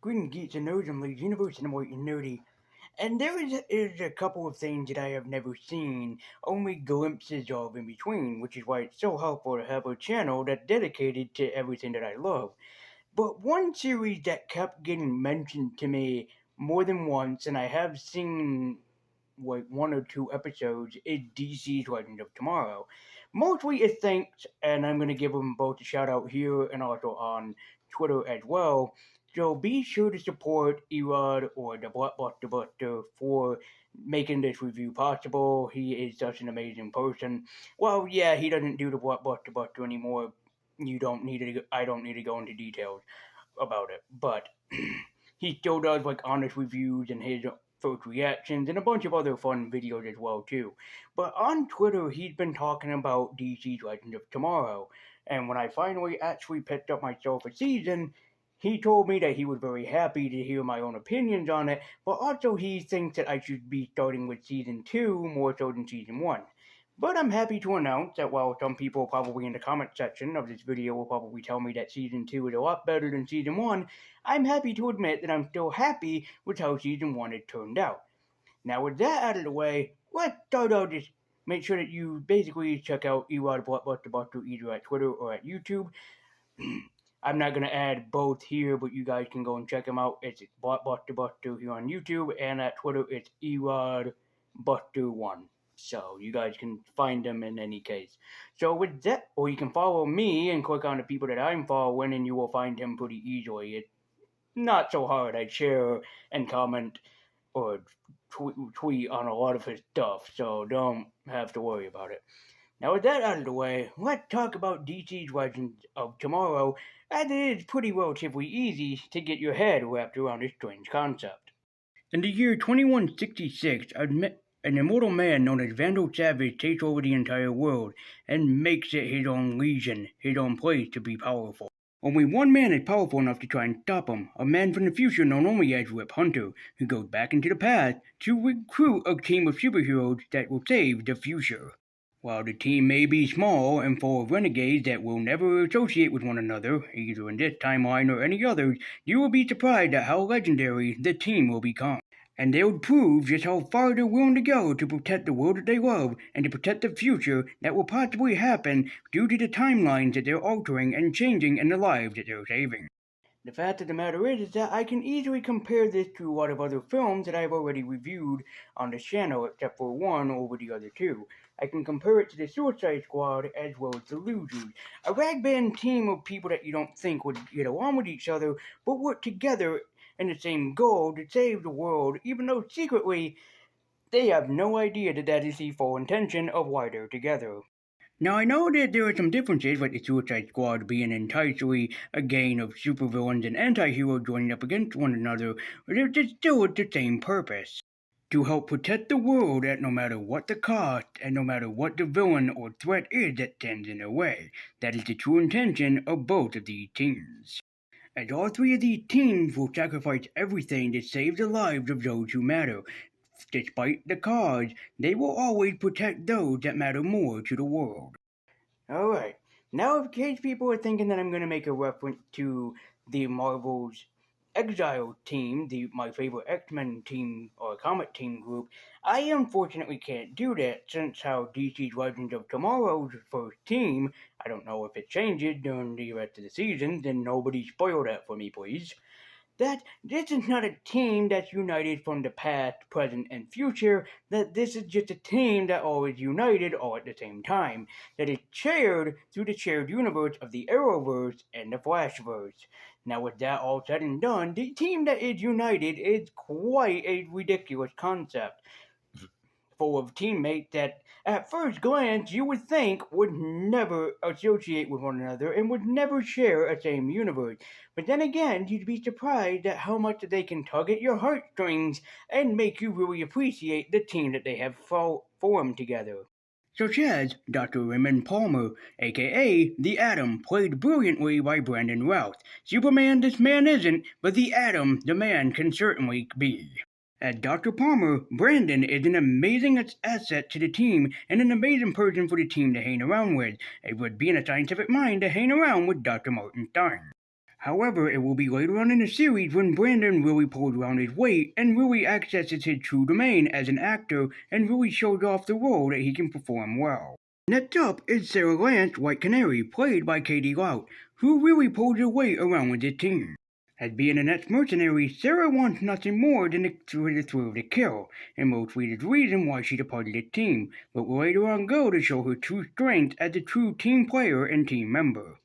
Green Geeks and Nerds and Leagues Universe and White and Nerdy. And there is a couple of things that I have never seen, only glimpses of in between, which is why it's so helpful to have a channel that's dedicated to everything that I love. But one series that kept getting mentioned to me more than once, and I have seen like one or two episodes, is DC's Legends of Tomorrow. Mostly it's thanks, and I'm going to give them both a shout out here and also on Twitter as well. So be sure to support Erod or the Blockbuster Buster for making this review possible. He is such an amazing person. Well, yeah, he doesn't do the Blockbuster Buster anymore. I don't need to go into details about it, but he still does like honest reviews and his first reactions and a bunch of other fun videos as well too. But on Twitter, he's been talking about DC's Legends of Tomorrow, and when I finally actually picked up myself a season, he told me that he was very happy to hear my own opinions on it, but also he thinks that I should be starting with season 2 more so than season 1. But I'm happy to announce that while some people probably in the comment section of this video will probably tell me that Season 2 is a lot better than Season 1, I'm happy to admit that I'm still happy with how Season 1 had turned out. Now with that out of the way, let's start out just make sure that you basically check out Erod Blockbuster Buster either at Twitter or at YouTube. I'm not going to add both here, but you guys can go and check them out. It's Blockbuster Buster here on YouTube, and at Twitter it's Erod Buster1. So you guys can find them in any case. So with that, or you can follow me and click on the people that I'm following, and you will find him pretty easily. It's not so hard. I share and comment or tweet on a lot of his stuff, so don't have to worry about it. Now with that out of the way, let's talk about DC's Legends of Tomorrow, as it is pretty relatively easy to get your head wrapped around this strange concept. In the year 2166, an immortal man known as Vandal Savage takes over the entire world and makes it his own legion, his own place to be powerful. Only one man is powerful enough to try and stop him, a man from the future known only as Rip Hunter, who goes back into the past to recruit a team of superheroes that will save the future. While the team may be small and full of renegades that will never associate with one another, either in this timeline or any others, you will be surprised at how legendary the team will become. And they'll prove just how far they're willing to go to protect the world that they love and to protect the future that will possibly happen due to the timelines that they're altering and changing and the lives that they're saving. The fact of the matter is that I can easily compare this to a lot of other films that I've already reviewed on this channel, except for one over the other two. I can compare it to the Suicide Squad as well as the Losers, a rag band team of people that you don't think would get along with each other, but work together in the same goal to save the world, even though secretly they have no idea that that is the full intention of why they're together. Now, I know that there are some differences, like the Suicide Squad being entirely a gang of supervillains and anti-heroes joining up against one another, but it's still the same purpose. To help protect the world at no matter what the cost and no matter what the villain or threat is that stands in their way. That is the true intention of both of these teams. As all three of these teams will sacrifice everything to save the lives of those who matter. Despite the cause, they will always protect those that matter more to the world. Alright, now in case people are thinking that I'm going to make a reference to the Marvel's Exile team, my favorite X-Men team or comic team group, I unfortunately can't do that since how DC's Legends of Tomorrow's first team, I don't know if it changes during the rest of the season, then nobody spoil that for me please, that this is not a team that's united from the past, present, and future, that this is just a team that all is united all at the same time, that is shared through the shared universe of the Arrowverse and the Flashverse. Now with that all said and done, the team that is united is quite a ridiculous concept, full of teammates that at first glance you would think would never associate with one another and would never share a same universe. But then again, you'd be surprised at how much they can tug at your heartstrings and make you really appreciate the team that they have formed together. Such as Dr. Raymond Palmer, aka The Atom, played brilliantly by Brandon Routh. Superman this man isn't, but the Atom the man can certainly be. As Dr. Palmer, Brandon is an amazing asset to the team and an amazing person for the team to hang around with. It would be in a scientific mind to hang around with Dr. Martin Stein. However, it will be later on in the series when Brandon really pulls around his weight and really accesses his true domain as an actor and really shows off the role that he can perform well. Next up is Sarah Lance, White Canary, played by Katie Lout, who really pulls her weight around with his team. As being an ex-mercenary, Sarah wants nothing more than the thrill to kill, and mostly the reason why she departed the team, but will later on go to show her true strength as a true team player and team member.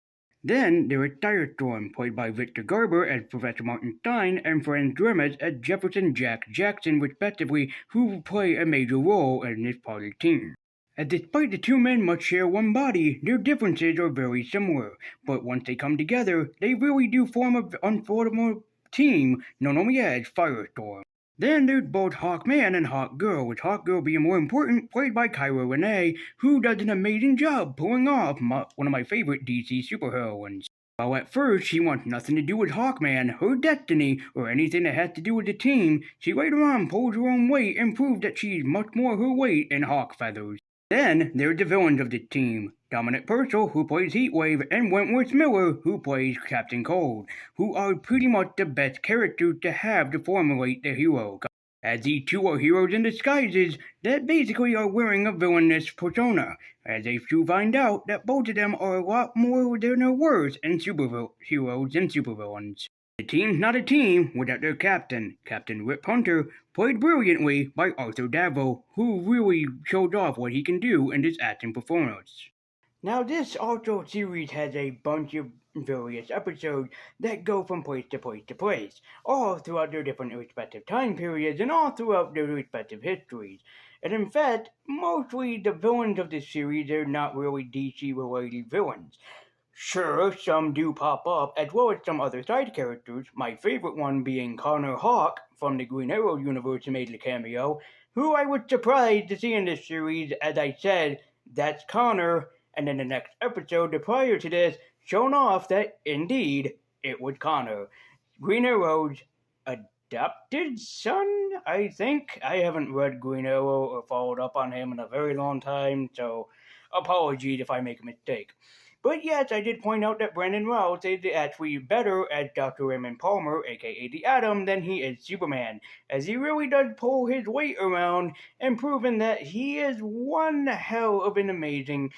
Then there is Firestorm, played by Victor Garber as Professor Martin Stein and Franz Drammes as Jefferson Jack Jackson, respectively, who will play a major role in this part of the team. As despite the two men must share one body, their differences are very similar, but once they come together, they really do form an unforgettable team known only as Firestorm. Then there's both Hawkman and Hawkgirl, with Hawkgirl being more important, played by Kyra Renee, who does an amazing job pulling off one of my favorite DC superheroines. While at first she wants nothing to do with Hawkman, her destiny, or anything that has to do with the team, she later on pulls her own weight and proves that she's much more her weight in hawk feathers. Then there's the villains of the team, Dominic Purcell, who plays Heatwave, and Wentworth Miller, who plays Captain Cold, who are pretty much the best characters to have to formulate the hero. As these two are heroes in disguises that basically are wearing a villainous persona, as they soon find out that both of them are a lot more than their worth in superheroes and supervillains. The team's not a team without their captain, Captain Rip Hunter, played brilliantly by Arthur Davo, who really showed off what he can do in this acting performance. Now this also series has a bunch of various episodes that go from place to place to place, all throughout their different respective time periods and all throughout their respective histories. And in fact, mostly the villains of this series are not really DC-related villains. Sure, some do pop up, as well as some other side characters, my favorite one being Connor Hawke from the Green Arrow universe who made a cameo, who I was surprised to see in this series. As I said, that's Connor, and in the next episode, prior to this, shown off that, indeed, it was Connor. Green Arrow's adopted son, I think? I haven't read Green Arrow or followed up on him in a very long time, so apologies if I make a mistake. But yes, I did point out that Brandon Routh is actually better as Dr. Raymond Palmer, aka the Atom, than he is Superman, as he really does pull his weight around and proving that he is one hell of an amazing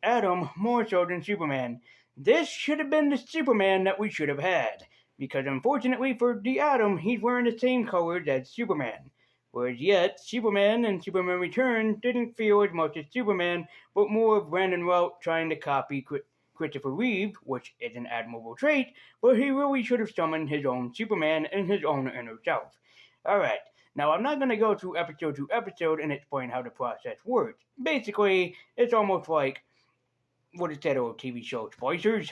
Atom, more so than Superman. This should have been the Superman that we should have had, because unfortunately for the Atom, he's wearing the same colors as Superman. Whereas yet, Superman and Superman Returns didn't feel as much as Superman, but more of Brandon Routh trying to copy Christopher Reeve, which is an admirable trait, but he really should have summoned his own Superman and his own inner self. Alright, now I'm not going to go through episode to episode and explain how the process works. Basically, it's almost like, what is that old TV show, Splicers?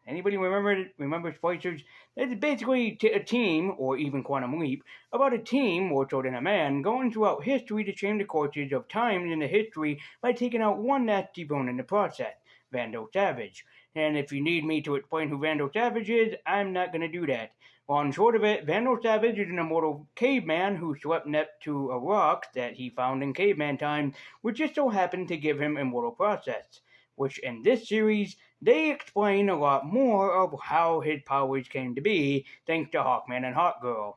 Anybody remember Splicers? It's basically a team, or even Quantum Leap, about a team, more so than a man, going throughout history to change the courses of times in the history by taking out one nasty villain in the process, Vandal Savage. And if you need me to explain who Vandal Savage is, I'm not going to do that. Long short of it, Vandal Savage is an immortal caveman who slept next to a rock that he found in caveman time, which just so happened to give him immortal process, which in this series, they explain a lot more of how his powers came to be, thanks to Hawkman and Hawkgirl.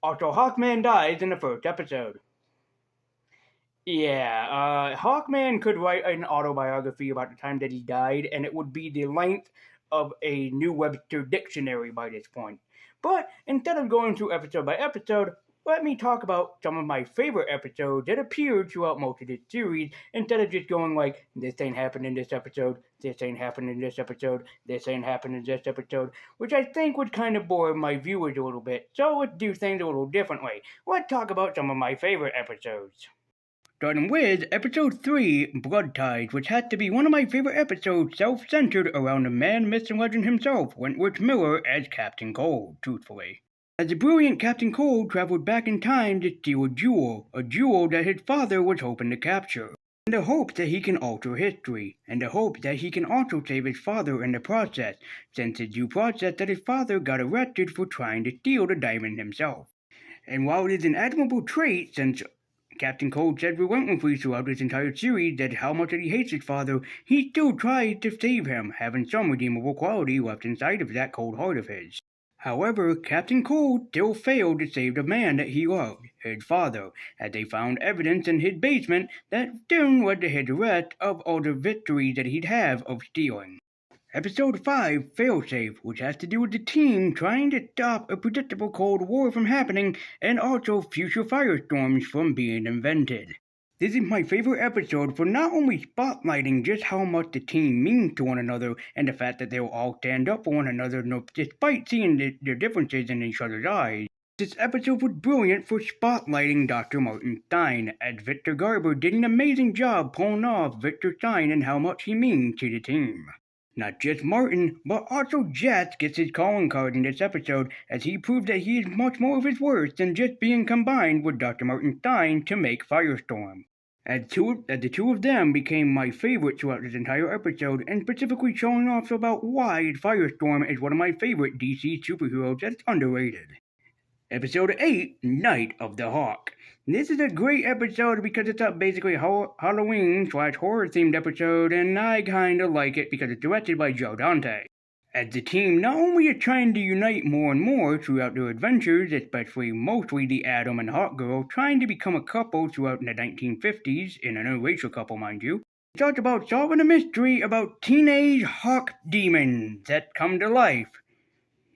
Also, Hawkman dies in the first episode. Yeah, Hawkman could write an autobiography about the time that he died, and it would be the length of a New Webster dictionary by this point. But instead of going through episode by episode, let me talk about some of my favorite episodes that appeared throughout most of this series, instead of just going like, this ain't happened in this episode, this ain't happened in this episode, this ain't happened in this episode, which I think would kind of bore my viewers a little bit. So let's do things a little differently. Let's talk about some of my favorite episodes. Starting with Episode 3, Blood Ties, which had to be one of my favorite episodes, self-centered around the man, myth, and legend himself, Wentworth Miller as Captain Cold, truthfully. As the brilliant Captain Cold traveled back in time to steal a jewel that his father was hoping to capture, in the hope that he can alter history, and the hope that he can also save his father in the process, since it's due process that his father got arrested for trying to steal the diamond himself. And while it is an admirable trait, since Captain Cold said relentlessly throughout this entire series that how much that he hates his father, he still tries to save him, having some redeemable quality left inside of that cold heart of his. However, Captain Cold still failed to save the man that he loved, his father, as they found evidence in his basement that soon led to his arrest of all the victories that he'd have of stealing. Episode 5, Failsafe, which has to do with the team trying to stop a predictable Cold War from happening and also future firestorms from being invented. This is my favorite episode for not only spotlighting just how much the team means to one another and the fact that they'll all stand up for one another despite seeing their differences in each other's eyes. This episode was brilliant for spotlighting Dr. Martin Stein, as Victor Garber did an amazing job pulling off Victor Stein and how much he means to the team. Not just Martin, but also Jess gets his calling card in this episode, as he proved that he is much more of his worth than just being combined with Dr. Martin Stein to make Firestorm. As the two of them became my favorite throughout this entire episode, and specifically showing off about why Firestorm is one of my favorite DC superheroes that's underrated. Episode 8, Night of the Hawk. This is a great episode because it's a basically Halloween/horror themed episode, and I kinda like it because it's directed by Joe Dante. As the team not only is trying to unite more and more throughout their adventures, especially mostly the Atom and Hawk Girl trying to become a couple throughout the 1950s, an interracial couple mind you, it's also about solving a mystery about teenage hawk demons that come to life.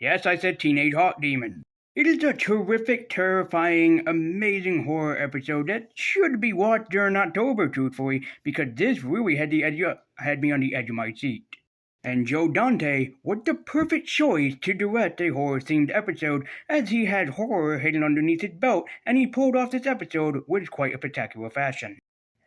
Yes, I said teenage hawk demons. It is a terrific, terrifying, amazing horror episode that should be watched during October, truthfully, because this really had me on the edge of my seat. And Joe Dante was the perfect choice to direct a horror-themed episode, as he had horror hidden underneath his belt, and he pulled off this episode with quite a spectacular fashion.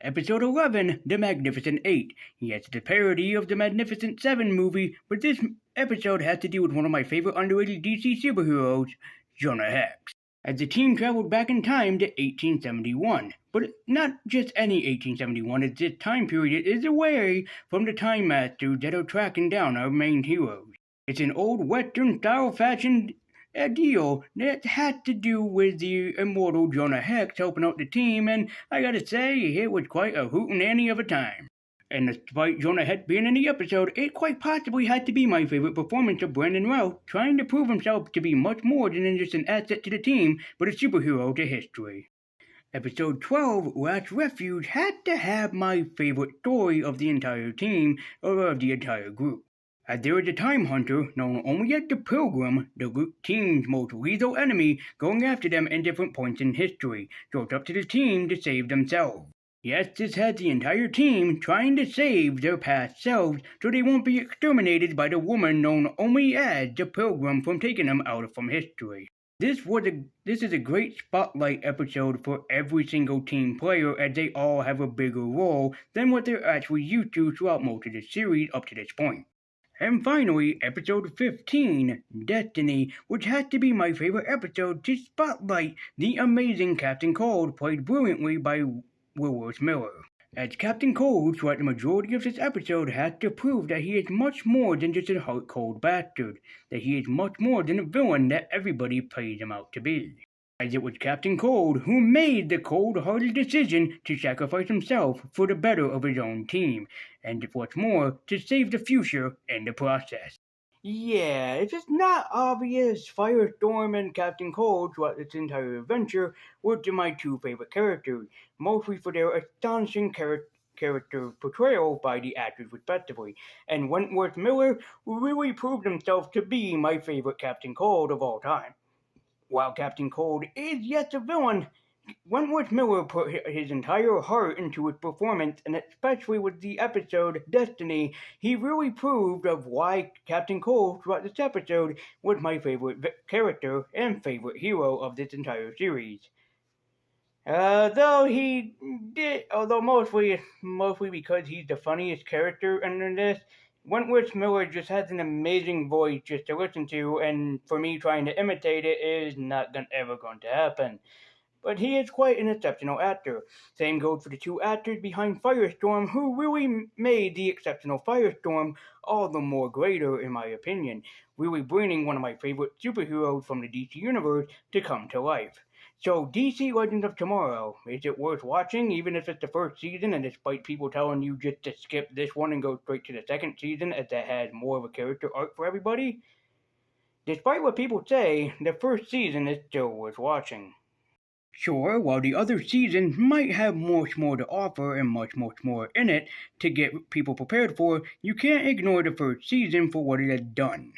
Episode 11, The Magnificent Eight. Yes, it's a parody of the Magnificent Seven movie, but this episode has to do with one of my favorite underrated DC superheroes, Jonah Hex, as the team traveled back in time to 1871. But not just any 1871, as this time period is away from the Time Masters that are tracking down our main heroes. It's an old Western-style fashion deal that had to do with the immortal Jonah Hex helping out the team, and I gotta say, it was quite a hootenanny of a time. And despite Jonah Hex being in the episode, it quite possibly had to be my favorite performance of Brandon Routh, trying to prove himself to be much more than just an asset to the team, but a superhero to history. Episode 12, Last Refuge, had to have my favorite story of the entire team, or of the entire group. As there is a time hunter, known only as the Pilgrim, the team's most lethal enemy, going after them in different points in history, so it's up to the team to save themselves. Yes, this has the entire team trying to save their past selves so they won't be exterminated by the woman known only as the Pilgrim from taking them out from history. This is a great spotlight episode for every single team player, as they all have a bigger role than what they're actually used to throughout most of the series up to this point. And finally, episode 15, Destiny, which has to be my favorite episode to spotlight the amazing Captain Cold, played brilliantly by Willis Miller. As Captain Cold, throughout the majority of this episode, has to prove that he is much more than just a heart-cold bastard, that he is much more than a villain that everybody plays him out to be. As it was Captain Cold who made the cold-hearted decision to sacrifice himself for the better of his own team, and what's more, to save the future in the process. Yeah, if it's not obvious, Firestorm and Captain Cold throughout this entire adventure were my two favorite characters, mostly for their astonishing character portrayal by the actors respectively, and Wentworth Miller really proved himself to be my favorite Captain Cold of all time. While Captain Cold is yet a villain, Wentworth Miller put his entire heart into his performance, and especially with the episode Destiny, he really proved of why Captain Cold throughout this episode was my favorite character and favorite hero of this entire series. Although mostly because he's the funniest character in this, Wentworth Miller just has an amazing voice just to listen to, and for me trying to imitate it is not ever going to happen. but he is quite an exceptional actor. Same goes for the two actors behind Firestorm, who really made the exceptional Firestorm all the more greater, in my opinion, really bringing one of my favorite superheroes from the DC Universe to come to life. So, DC Legends of Tomorrow, is it worth watching, even if it's the first season, and despite people telling you just to skip this one and go straight to the second season, as that has more of a character arc for everybody? Despite what people say, the first season is still worth watching. Sure, while the other seasons might have much more to offer and much more in it to get people prepared for, you can't ignore the first season for what it has done.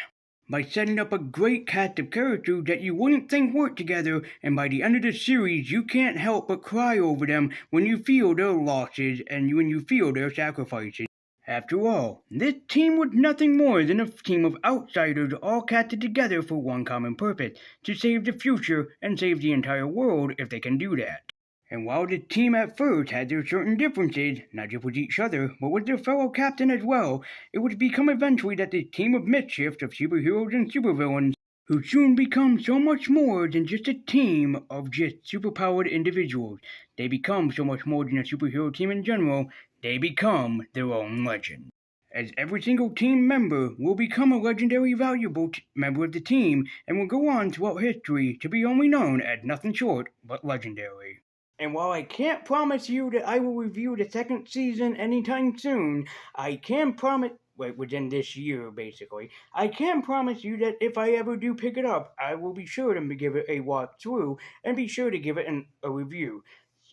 By setting up a great cast of characters that you wouldn't think worked together, and by the end of the series you can't help but cry over them when you feel their losses and when you feel their sacrifices. After all, this team was nothing more than a team of outsiders all casted together for one common purpose, to save the future and save the entire world if they can do that. And while the team at first had their certain differences, not just with each other, but with their fellow captain as well, it would become eventually that this team of mischief of superheroes and supervillains, who soon become so much more than just a team of just superpowered individuals. They become so much more than a superhero team in general, they become their own legend. As every single team member will become a legendary valuable member of the team and will go on throughout history to be only known as nothing short but legendary. And while I can't promise you that I will review the second season anytime soon, I can promise, within this year basically, I can promise you that if I ever do pick it up, I will be sure to give it a walk through and be sure to give it a review.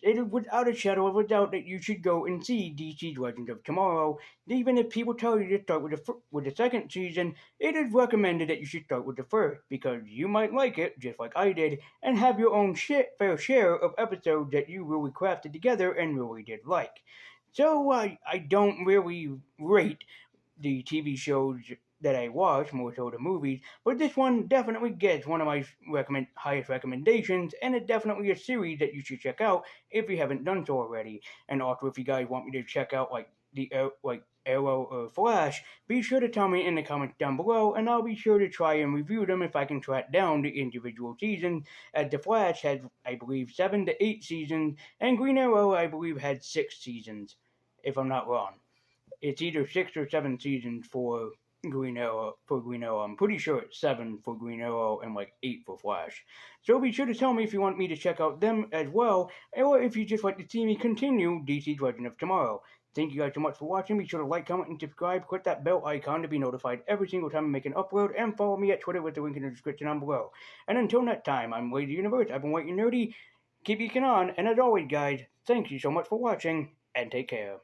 It is without a shadow of a doubt that you should go and see DC's Legends of Tomorrow. Even if people tell you to start with the second season, it is recommended that you should start with the first, because you might like it, just like I did, and have your own fair share of episodes that you really crafted together and really did like. So I don't really rate the TV shows that I watch, more so the movies, but this one definitely gets one of my highest recommendations, and it's definitely a series that you should check out if you haven't done so already. And also, if you guys want me to check out like Arrow or Flash, be sure to tell me in the comments down below, and I'll be sure to try and review them if I can track down the individual seasons, as The Flash has, I believe, 7 to 8 seasons, and Green Arrow, I believe, had 6 seasons, if I'm not wrong. It's either 6 or 7 seasons for Green Arrow. I'm pretty sure it's 7 for Green Arrow and like 8 for Flash. So be sure to tell me if you want me to check out them as well, or if you just like to see me continue DC's Legend of Tomorrow. Thank you guys so much for watching. Be sure to like, comment, and subscribe. Click that bell icon to be notified every single time I make an upload, and follow me at Twitter with the link in the description down below. And until next time, I'm Lazy Universe. I've been White and Nerdy. Keep geeking on, and as always, guys, thank you so much for watching, and take care.